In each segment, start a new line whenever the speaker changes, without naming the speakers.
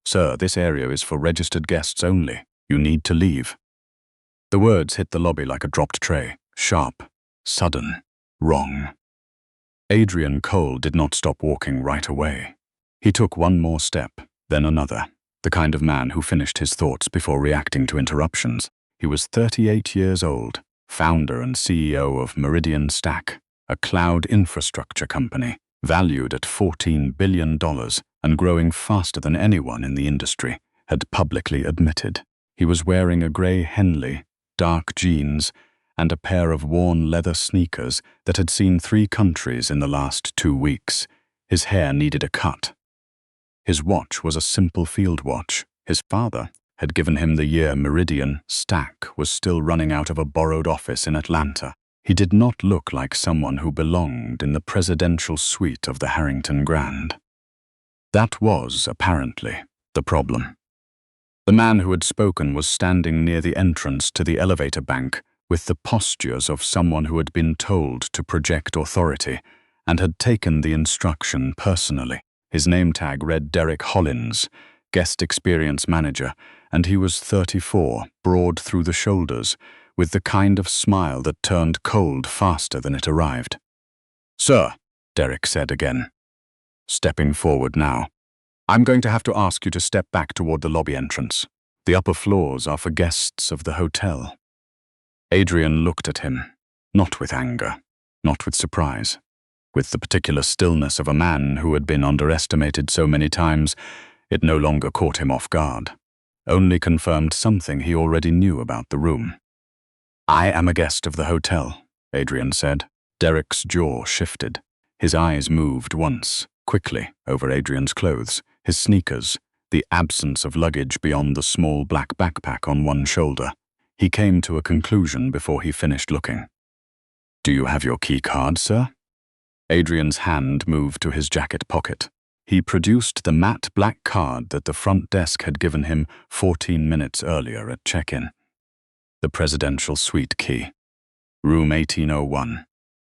"Sir, this area is for registered guests only. You need to leave." The words hit the lobby like a dropped tray. Sharp, sudden, wrong. Adrian Cole did not stop walking right away. He took one more step, then another, the kind of man who finished his thoughts before reacting to interruptions. He was 38 years old, founder and CEO of Meridian Stack, a cloud infrastructure company, valued at $14 billion and growing faster than anyone in the industry, had publicly admitted. He was wearing a grey Henley, dark jeans, and a pair of worn leather sneakers that had seen 3 countries in the last 2 weeks. His hair needed a cut. His watch was a simple field watch. His father had given him the year Meridian Stack was still running out of a borrowed office in Atlanta. He did not look like someone who belonged in the presidential suite of the Harrington Grand. That was, apparently, the problem. The man who had spoken was standing near the entrance to the elevator bank with the postures of someone who had been told to project authority and had taken the instruction personally. His name tag read Derek Hollins, guest experience manager, and he was 34, broad through the shoulders, with the kind of smile that turned cold faster than it arrived. "Sir," Derek said again, stepping forward now, "I'm going to have to ask you to step back toward the lobby entrance. The upper floors are for guests of the hotel." Adrian looked at him, not with anger, not with surprise, with the particular stillness of a man who had been underestimated so many times. It no longer caught him off guard, only confirmed something he already knew about the room. "I am a guest of the hotel," Adrian said. Derek's jaw shifted. His eyes moved once, quickly, over Adrian's clothes, his sneakers, the absence of luggage beyond the small black backpack on one shoulder. He came to a conclusion before he finished looking. "Do you have your key card, sir?" Adrian's hand moved to his jacket pocket. He produced the matte black card that the front desk had given him 14 minutes earlier at check-in. The presidential suite key. Room 1801.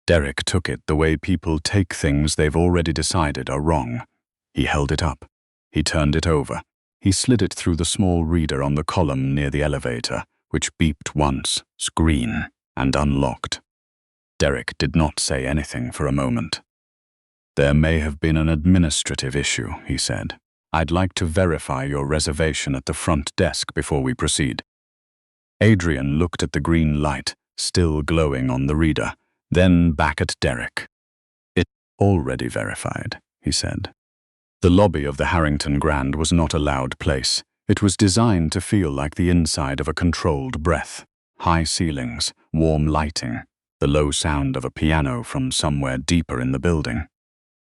Derek took it the way people take things they've already decided are wrong. He held it up. He turned it over. He slid it through the small reader on the column near the elevator, which beeped once, green, and unlocked. Derek did not say anything for a moment. "There may have been an administrative issue," he said. "I'd like to verify your reservation at the front desk before we proceed." Adrian looked at the green light, still glowing on the reader, then back at Derek. "It's already verified," he said. The lobby of the Harrington Grand was not a loud place. It was designed to feel like the inside of a controlled breath. High ceilings, warm lighting, the low sound of a piano from somewhere deeper in the building.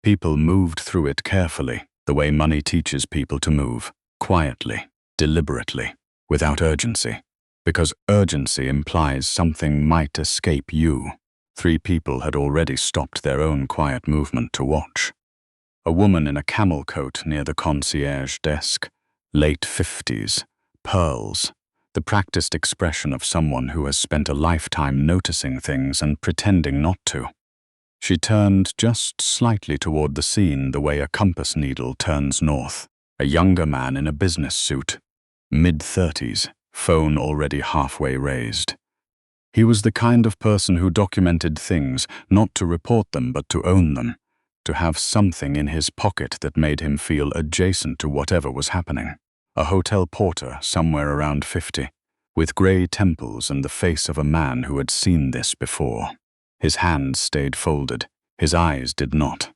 People moved through it carefully, the way money teaches people to move, quietly, deliberately, without urgency. Because urgency implies something might escape you. 3 people had already stopped their own quiet movement to watch. A woman in a camel coat near the concierge desk, late 50s, pearls, the practiced expression of someone who has spent a lifetime noticing things and pretending not to. She turned just slightly toward the scene the way a compass needle turns north. A younger man in a business suit, mid-30s, phone already halfway raised. He was the kind of person who documented things, not to report them but to own them, to have something in his pocket that made him feel adjacent to whatever was happening. A hotel porter, somewhere around 50, with grey temples and the face of a man who had seen this before. His hands stayed folded, his eyes did not.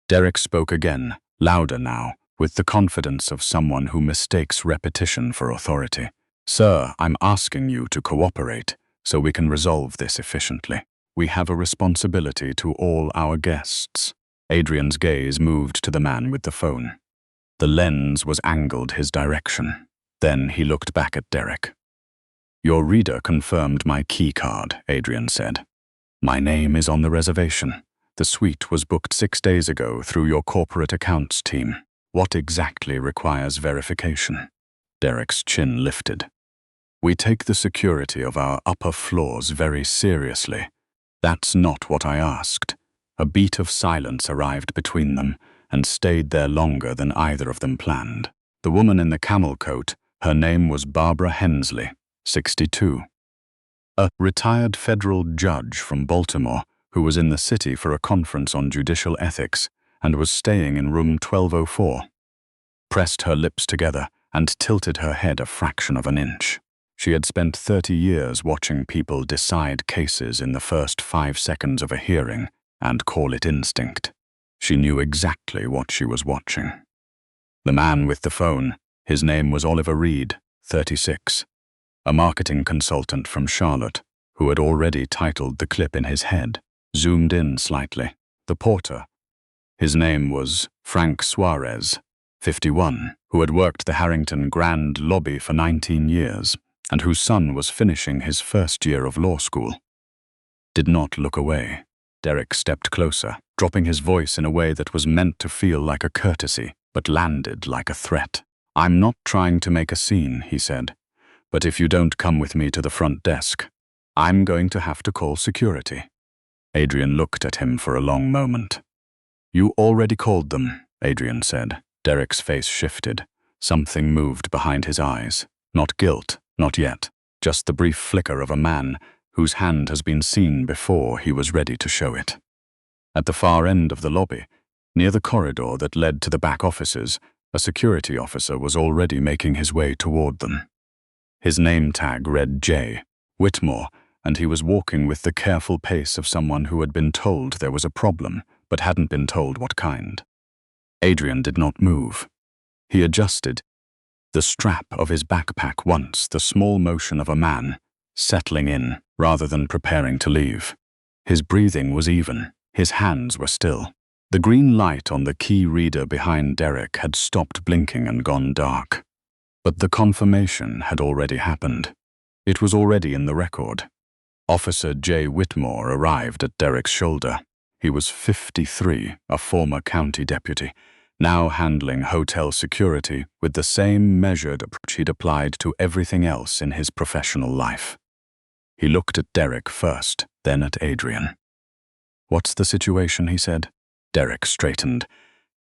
Derek spoke again, louder now, with the confidence of someone who mistakes repetition for authority. "Sir, I'm asking you to cooperate, so we can resolve this efficiently. We have a responsibility to all our guests." Adrian's gaze moved to the man with the phone. The lens was angled his direction. Then he looked back at Derek. "Your reader confirmed my key card," Adrian said. "My name is on the reservation. The suite was booked 6 days ago through your corporate accounts team. What exactly requires verification?" Derek's chin lifted. "We take the security of our upper floors very seriously. That's not what I asked." A beat of silence arrived between them and stayed there longer than either of them planned. The woman in the camel coat, her name was Barbara Hensley, 62. A retired federal judge from Baltimore who was in the city for a conference on judicial ethics and was staying in room 1204. Pressed her lips together and tilted her head a fraction of an inch. She had spent 30 years watching people decide cases in the first 5 seconds of a hearing and call it instinct. She knew exactly what she was watching. The man with the phone, his name was Oliver Reed, 36, a marketing consultant from Charlotte, who had already titled the clip in his head, zoomed in slightly. The porter, his name was Frank Suarez, 51, who had worked the Harrington Grand lobby for 19 years and whose son was finishing his first year of law school. Did not look away. Derek stepped closer, dropping his voice in a way that was meant to feel like a courtesy, but landed like a threat. "I'm not trying to make a scene," he said, "but if you don't come with me to the front desk, I'm going to have to call security." Adrian looked at him for a long moment. "You already called them," Adrian said. Derek's face shifted. Something moved behind his eyes. Not guilt, not yet. Just the brief flicker of a man whose hand has been seen before he was ready to show it. At the far end of the lobby, near the corridor that led to the back offices, a security officer was already making his way toward them. His name tag read J. Whitmore, and he was walking with the careful pace of someone who had been told there was a problem, but hadn't been told what kind. Adrian did not move. He adjusted the strap of his backpack once, the small motion of a man settling in rather than preparing to leave. His breathing was even. His hands were still. The green light on the key reader behind Derek had stopped blinking and gone dark. But the confirmation had already happened. It was already in the record. Officer J. Whitmore arrived at Derek's shoulder. He was 53, a former county deputy, now handling hotel security with the same measured approach he'd applied to everything else in his professional life. He looked at Derek first, then at Adrian. "What's the situation?" he said. Derek straightened.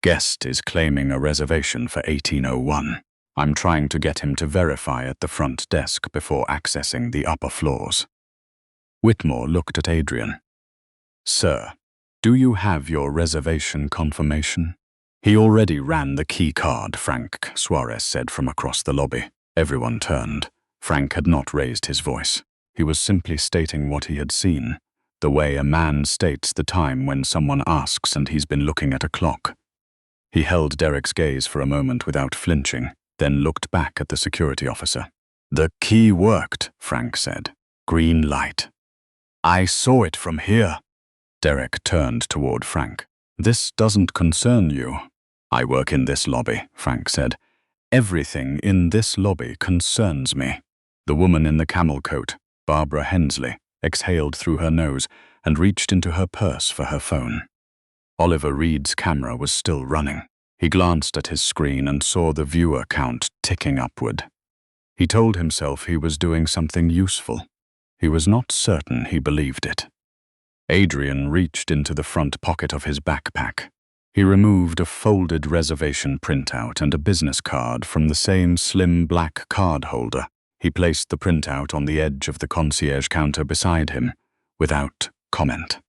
"Guest is claiming a reservation for 1801. I'm trying to get him to verify at the front desk before accessing the upper floors." Whitmore looked at Adrian. "Sir, do you have your reservation confirmation?" "He already ran the key card," Frank Suarez said from across the lobby. Everyone turned. Frank had not raised his voice. He was simply stating what he had seen, the way a man states the time when someone asks and he's been looking at a clock. He held Derek's gaze for a moment without flinching, then looked back at the security officer. "The key worked," Frank said. "Green light." "I saw it from here." Derek turned toward Frank. "This doesn't concern you." "I work in this lobby," Frank said. "Everything in this lobby concerns me." The woman in the camel coat, Barbara Hensley, exhaled through her nose and reached into her purse for her phone. Oliver Reed's camera was still running. He glanced at his screen and saw the viewer count ticking upward. He told himself he was doing something useful. He was not certain he believed it. Adrian reached into the front pocket of his backpack. He removed a folded reservation printout and a business card from the same slim black card holder. He placed the printout on the edge of the concierge counter beside him, without comment.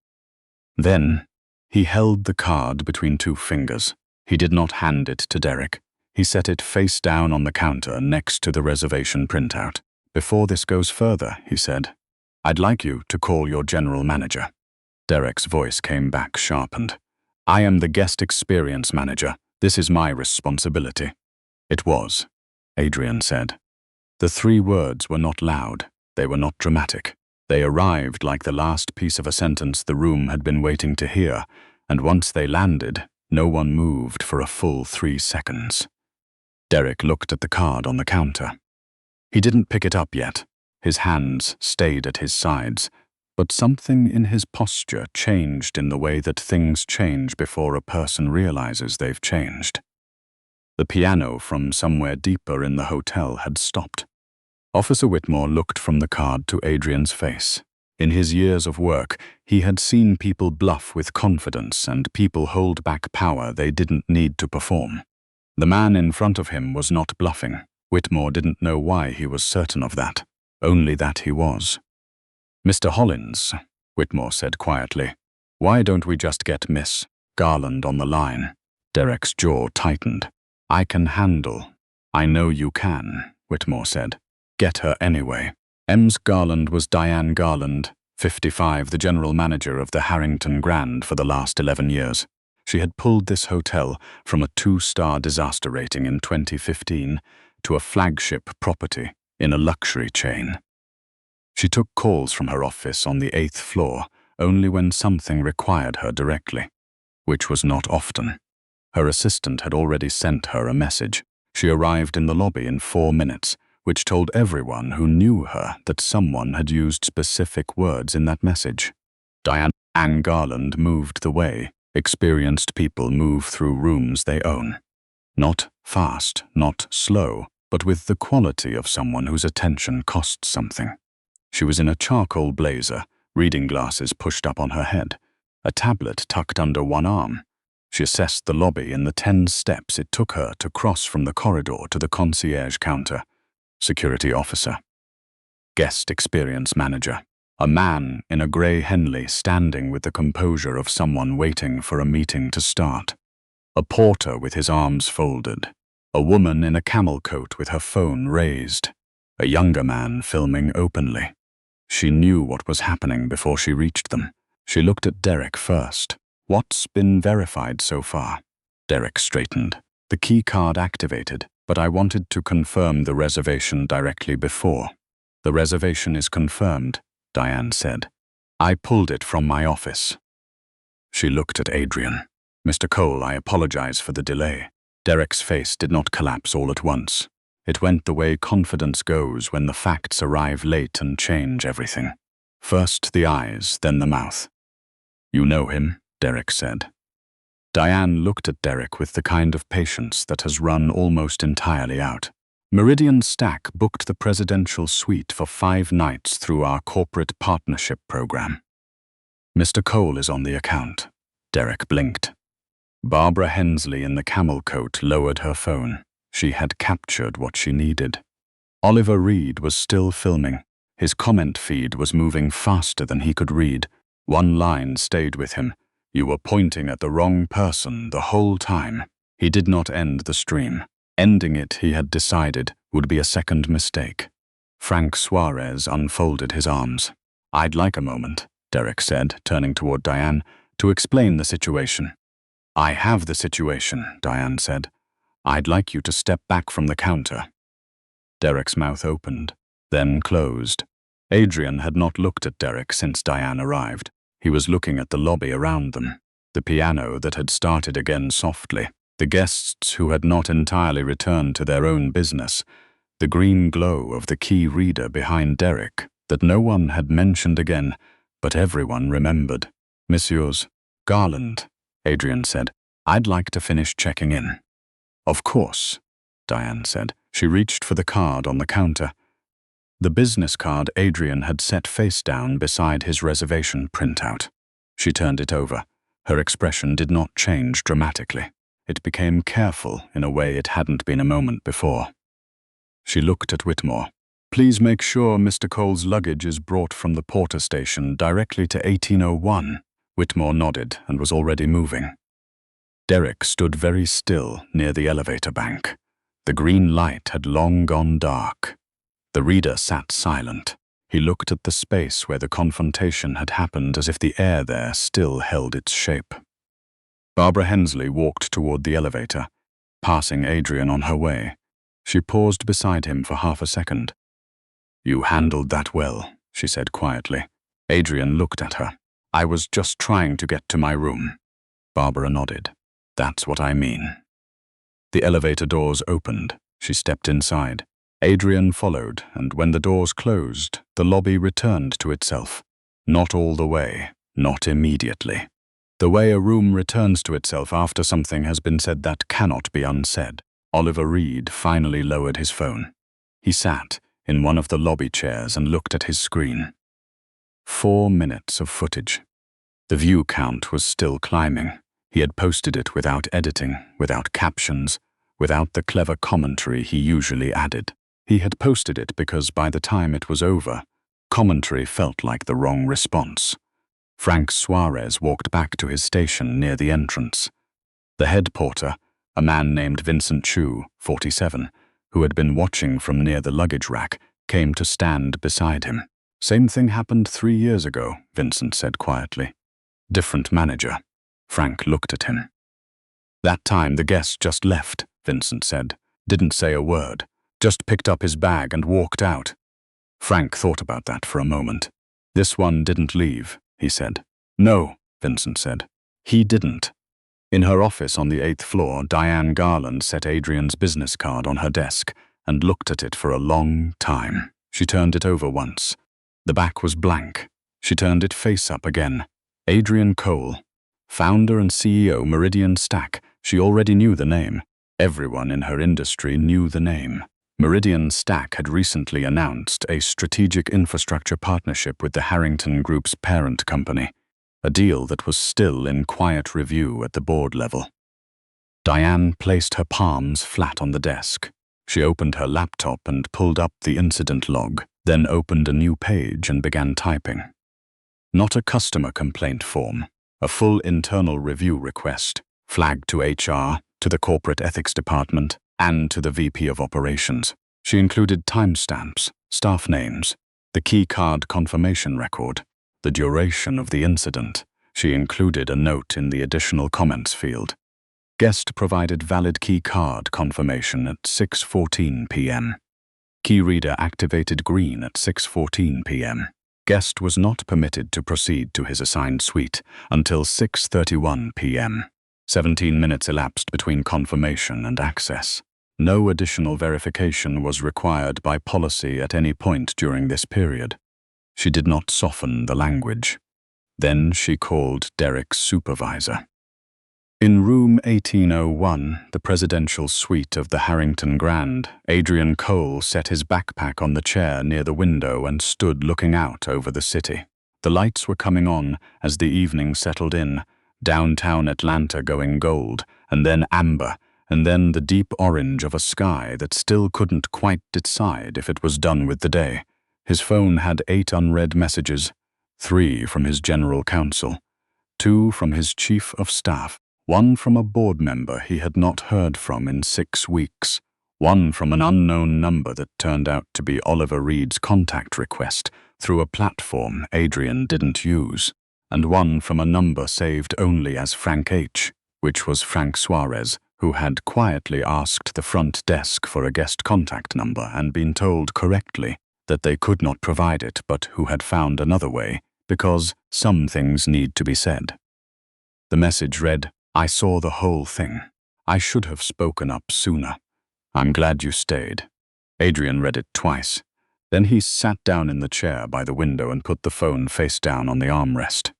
Then, he held the card between 2 fingers. He did not hand it to Derek. He set it face down on the counter next to the reservation printout. "Before this goes further," he said, "I'd like you to call your general manager." Derek's voice came back sharpened. "I am the guest experience manager. This is my responsibility." "It was," Adrian said. The 3 words were not loud. They were not dramatic. They arrived like the last piece of a sentence the room had been waiting to hear, and once they landed, no one moved for a full 3 seconds. Derek looked at the card on the counter. He didn't pick it up yet. His hands stayed at his sides, but something in his posture changed in the way that things change before a person realizes they've changed. The piano from somewhere deeper in the hotel had stopped. Officer Whitmore looked from the card to Adrian's face. In his years of work, he had seen people bluff with confidence and people hold back power they didn't need to perform. The man in front of him was not bluffing. Whitmore didn't know why he was certain of that, only that he was. "Mr. Hollins," Whitmore said quietly, "why don't we just get Miss Garland on the line?" Derek's jaw tightened. "I can handle." "I know you can," Whitmore said. "Get her anyway." Ms. Garland was Diane Garland, 55, the general manager of the Harrington Grand for the last 11 years. She had pulled this hotel from a 2-star disaster rating in 2015 to a flagship property in a luxury chain. She took calls from her office on the 8th floor only when something required her directly, which was not often. Her assistant had already sent her a message. She arrived in the lobby in 4 minutes, which told everyone who knew her that someone had used specific words in that message. Diane Garland moved the way experienced people move through rooms they own. Not fast, not slow, but with the quality of someone whose attention costs something. She was in a charcoal blazer, reading glasses pushed up on her head, a tablet tucked under one arm. She assessed the lobby in the 10 steps it took her to cross from the corridor to the concierge counter. Security officer. Guest experience manager. A man in a grey Henley standing with the composure of someone waiting for a meeting to start. A porter with his arms folded. A woman in a camel coat with her phone raised. A younger man filming openly. She knew what was happening before she reached them. She looked at Derek first. "What's been verified so far?" Derek straightened. "The key card activated, but I wanted to confirm the reservation directly before." "The reservation is confirmed," Diane said. "I pulled it from my office." She looked at Adrian. "Mr. Cole, I apologize for the delay." Derek's face did not collapse all at once. It went the way confidence goes when the facts arrive late and change everything. First the eyes, then the mouth. "You know him," Derek said. Diane looked at Derek with the kind of patience that has run almost entirely out. Meridian Stack booked the presidential suite for 5 nights through our corporate partnership program. "Mr. Cole is on the account." Derek blinked. Barbara Hensley in the camel coat lowered her phone. She had captured what she needed. Oliver Reed was still filming. His comment feed was moving faster than he could read. One line stayed with him. "You were pointing at the wrong person the whole time." He did not end the stream. Ending it, he had decided, would be a second mistake. Frank Suarez unfolded his arms. "I'd like a moment," Derek said, turning toward Diane, "to explain the situation." "I have the situation," Diane said. "I'd like you to step back from the counter." Derek's mouth opened, then closed. Adrian had not looked at Derek since Diane arrived. He was looking at the lobby around them, the piano that had started again softly, the guests who had not entirely returned to their own business, the green glow of the key reader behind Derek that no one had mentioned again, but everyone remembered. "Messieurs Garland," Adrian said, "I'd like to finish checking in." "Of course," Diane said. She reached for the card on the counter. The business card Adrian had set face down beside his reservation printout. She turned it over. Her expression did not change dramatically. It became careful in a way it hadn't been a moment before. She looked at Whitmore. "Please make sure Mr. Cole's luggage is brought from the Porter station directly to 1801. Whitmore nodded and was already moving. Derek stood very still near the elevator bank. The green light had long gone dark. The reader sat silent. He looked at the space where the confrontation had happened as if the air there still held its shape. Barbara Hensley walked toward the elevator, passing Adrian on her way. She paused beside him for half a second. "You handled that well," she said quietly. Adrian looked at her. "I was just trying to get to my room." Barbara nodded. "That's what I mean." The elevator doors opened. She stepped inside. Adrian followed, and when the doors closed, the lobby returned to itself. Not all the way, not immediately. The way a room returns to itself after something has been said that cannot be unsaid. Oliver Reed finally lowered his phone. He sat in one of the lobby chairs and looked at his screen. 4 minutes of footage. The view count was still climbing. He had posted it without editing, without captions, without the clever commentary he usually added. He had posted it because by the time it was over, commentary felt like the wrong response. Frank Suarez walked back to his station near the entrance. The head porter, a man named Vincent Chu, 47, who had been watching from near the luggage rack, came to stand beside him. "Same thing happened 3 years ago," Vincent said quietly. "Different manager." Frank looked at him. "That time the guest just left," Vincent said. "Didn't say a word. Just picked up his bag and walked out." Frank thought about that for a moment. "This one didn't leave," he said. "No," Vincent said. "He didn't." In her office on the 8th floor, Diane Garland set Adrian's business card on her desk and looked at it for a long time. She turned it over once. The back was blank. She turned it face up again. Adrian Cole, founder and CEO, Meridian Stack. She already knew the name. Everyone in her industry knew the name. Meridian Stack had recently announced a strategic infrastructure partnership with the Harrington Group's parent company, a deal that was still in quiet review at the board level. Diane placed her palms flat on the desk. She opened her laptop and pulled up the incident log, then opened a new page and began typing. Not a customer complaint form, a full internal review request, flagged to HR, to the corporate ethics department, and to the VP of operations. She included timestamps, staff names, the key card confirmation record, the duration of the incident. She included a note in the additional comments field. Guest provided valid key card confirmation at 6:14 p.m. Key reader activated green at 6:14 p.m. Guest was not permitted to proceed to his assigned suite until 6:31 p.m. 17 minutes elapsed between confirmation and access. No additional verification was required by policy at any point during this period. She did not soften the language. Then she called Derek's supervisor. In room 1801, the presidential suite of the Harrington Grand, Adrian Cole set his backpack on the chair near the window and stood looking out over the city. The lights were coming on as the evening settled in, downtown Atlanta going gold, and then amber, and then the deep orange of a sky that still couldn't quite decide if it was done with the day. His phone had 8 unread messages, 3 from his general counsel, 2 from his chief of staff, 1 from a board member he had not heard from in 6 weeks, 1 from an unknown number that turned out to be Oliver Reed's contact request through a platform Adrian didn't use, and 1 from a number saved only as Frank H., which was Frank Suarez, who had quietly asked the front desk for a guest contact number and been told correctly that they could not provide it, but who had found another way, because some things need to be said. The message read, "I saw the whole thing. I should have spoken up sooner. I'm glad you stayed." Adrian read it twice. Then he sat down in the chair by the window and put the phone face down on the armrest.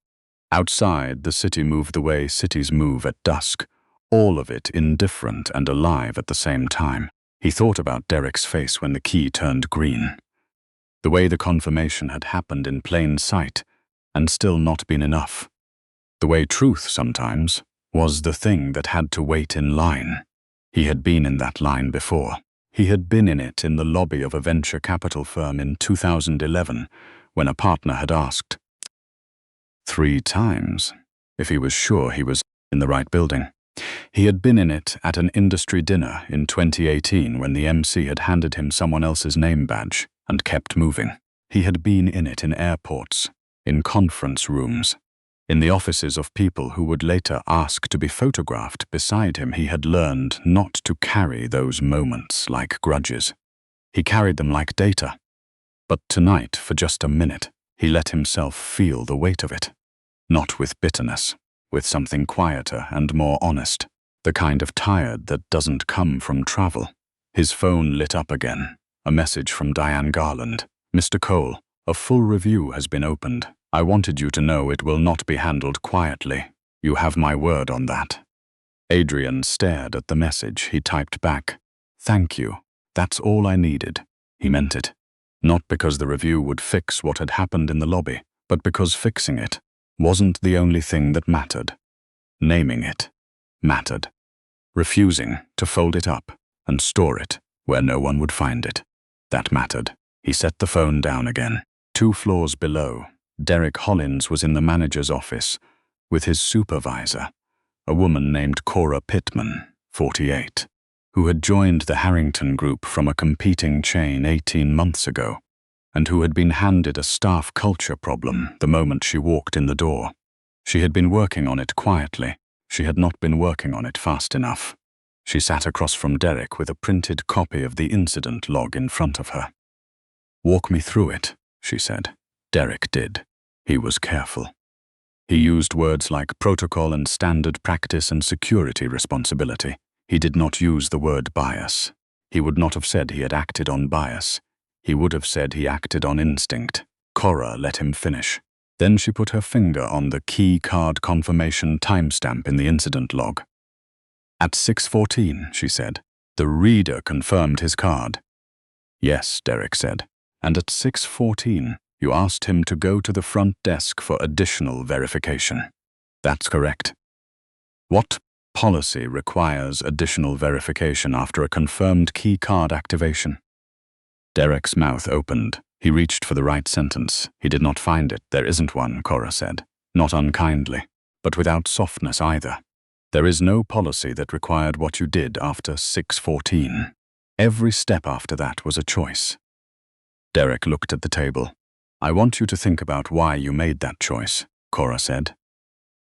Outside, the city moved the way cities move at dusk, all of it indifferent and alive at the same time. He thought about Derek's face when the key turned green. The way the confirmation had happened in plain sight, and still not been enough. The way truth sometimes was the thing that had to wait in line. He had been in that line before. He had been in it in the lobby of a venture capital firm in 2011, when a partner had asked 3 times if he was sure he was in the right building. He had been in it at an industry dinner in 2018 when the MC had handed him someone else's name badge and kept moving. He had been in it in airports, in conference rooms, in the offices of people who would later ask to be photographed beside him. He had learned not to carry those moments like grudges. He carried them like data. But tonight, for just a minute, he let himself feel the weight of it. Not with bitterness, with something quieter and more honest, the kind of tired that doesn't come from travel. His phone lit up again, a message from Diane Garland. "Mr. Cole, a full review has been opened. I wanted you to know it will not be handled quietly. You have my word on that." Adrian stared at the message. He typed back, "Thank you. That's all I needed." He meant it. Not because the review would fix what had happened in the lobby, but because fixing it wasn't the only thing that mattered. Naming it mattered. refusing to fold it up and store it where no one would find it. That mattered. He set the phone down again. 2 floors below, Derek Hollins was in the manager's office with his supervisor, a woman named Cora Pittman, 48, who had joined the Harrington group from a competing chain 18 months ago, and who had been handed a staff culture problem the moment she walked in the door. She had been working on it quietly. She had not been working on it fast enough. She sat across from Derek with a printed copy of the incident log in front of her. "Walk me through it," she said. Derek did. He was careful. He used words like protocol and standard practice and security responsibility. He did not use the word bias. He would not have said he had acted on bias. He would have said he acted on instinct. Cora let him finish. Then she put her finger on the key card confirmation timestamp in the incident log. "At 6:14, she said. "The reader confirmed his card." "Yes," Derek said. "And at 6:14, you asked him to go to the front desk for additional verification." "That's correct." "What policy requires additional verification after a confirmed key card activation?" Derek's mouth opened. He reached for the right sentence. He did not find it. "There isn't one," Cora said. Not unkindly, but without softness either. "There is no policy that required what you did after 6:14. Every step after that was a choice." Derek looked at the table. "I want you to think about why you made that choice," Cora said.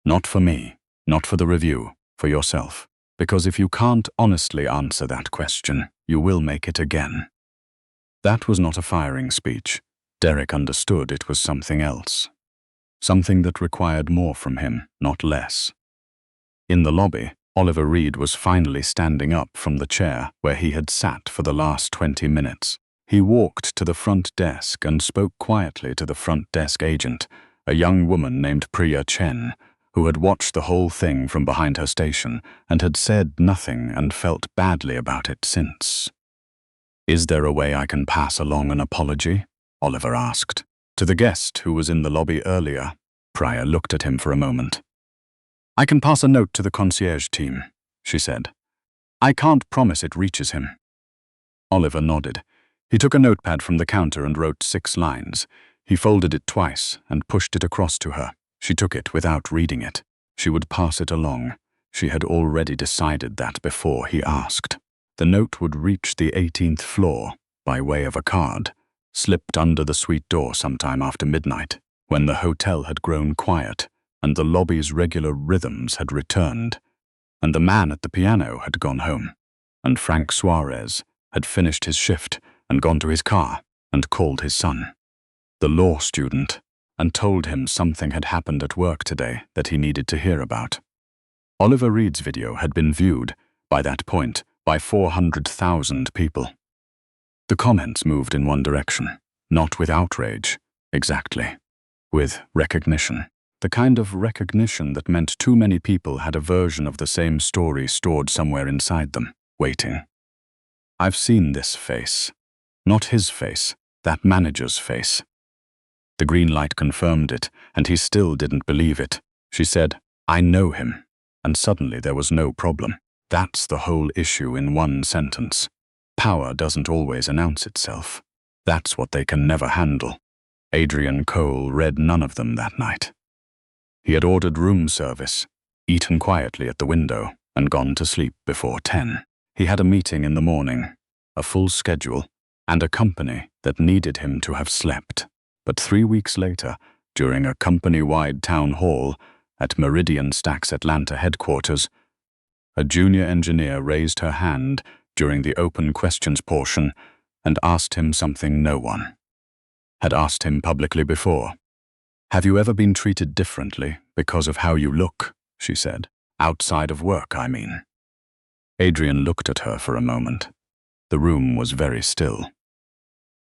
"Not for me, not for the review, for yourself. Because if you can't honestly answer that question, you will make it again." That was not a firing speech. Derek understood it was something else. Something that required more from him, not less. In the lobby, Oliver Reed was finally standing up from the chair where he had sat for the last 20 minutes. He walked to the front desk and spoke quietly to the front desk agent, a young woman named Priya Chen, who had watched the whole thing from behind her station and had said nothing and felt badly about it since. "Is there a way I can pass along an apology?" Oliver asked. To the guest who was in the lobby earlier, Priya looked at him for a moment. "I can pass a note to the concierge team," she said. "I can't promise it reaches him." Oliver nodded. He took a notepad from the counter and wrote 6 lines. He folded it twice and pushed it across to her. She took it without reading it. She would pass it along. She had already decided that before he asked. The note would reach the 18th floor by way of a card, slipped under the suite door sometime after midnight, when the hotel had grown quiet and the lobby's regular rhythms had returned, and the man at the piano had gone home, and Frank Suarez had finished his shift and gone to his car and called his son, the law student, and told him something had happened at work today that he needed to hear about. Oliver Reed's video had been viewed, by that point, by 400,000 people. The comments moved in one direction, not with outrage, exactly, with recognition. The kind of recognition that meant too many people had a version of the same story stored somewhere inside them, waiting. "I've seen this face. Not his face, that manager's face." The green light confirmed it, and he still didn't believe it. She said, "I know him," and suddenly there was no problem. That's the whole issue in one sentence. Power doesn't always announce itself. That's what they can never handle. Adrian Cole read none of them that night. He had ordered room service, eaten quietly at the window, and gone to sleep before 10. He had a meeting in the morning, a full schedule, and a company that needed him to have slept. But 3 weeks later, during a company-wide town hall at Meridian Stack's Atlanta headquarters, a junior engineer raised her hand during the open questions portion and asked him something no one had asked him publicly before. "Have you ever been treated differently because of how you look?" she said. "Outside of work, I mean." Adrian looked at her for a moment. The room was very still.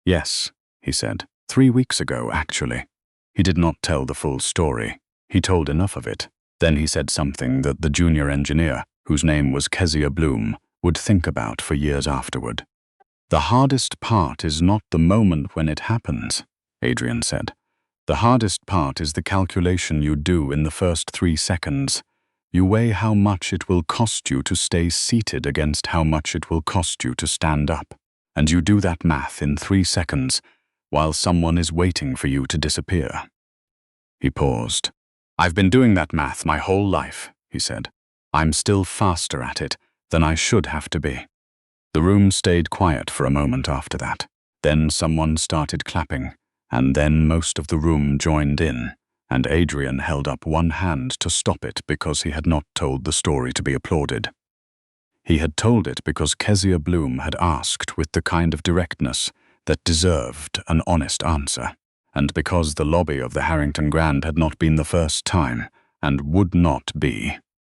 "Yes," he said. 3 weeks ago, actually." He did not tell the full story. He told enough of it. Then he said something that the junior engineer, whose name was Kezia Bloom, would think about for years afterward. "The hardest part is not the moment when it happens," Adrian said. "The hardest part is the calculation you do in the first 3 seconds. You weigh how much it will cost you to stay seated against how much it will cost you to stand up, and you do that math in 3 seconds while someone is waiting for you to disappear. He paused. I've been doing that math my whole life, he said. I'm still faster at it than I should have to be. The room stayed quiet for a moment after that. Then someone started clapping, and then most of the room joined in, and Adrian held up one hand to stop it because he had not told the story to be applauded. He had told it because Kezia Bloom had asked with the kind of directness that deserved an honest answer, and because the lobby of the Harrington Grand had not been the first time, and would not be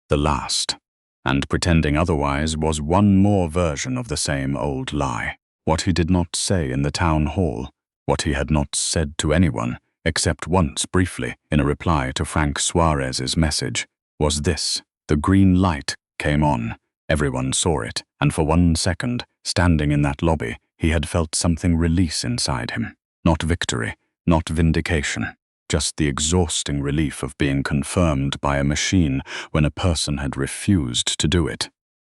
the last. And pretending otherwise was one more version of the same old lie. What he did not say in the town hall, what he had not said to anyone, except once briefly in a reply to Frank Suarez's message, was this: the green light came on. Everyone saw it, and for 1 second, standing in that lobby, he had felt something release inside him. Not victory, not vindication, just the exhausting relief of being confirmed by a machine when a person had refused to do it.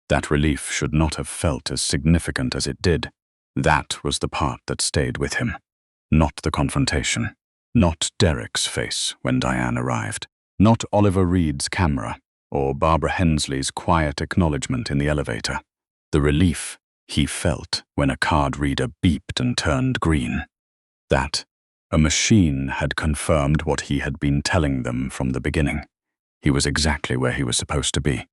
That relief should not have felt as significant as it did. That was the part that stayed with him. Not the confrontation. Not Derek's face when Diane arrived. Not Oliver Reed's camera, or Barbara Hensley's quiet acknowledgement in the elevator. The relief he felt when a card reader beeped and turned green. That a machine had confirmed what he had been telling them from the beginning. He was exactly where he was supposed to be.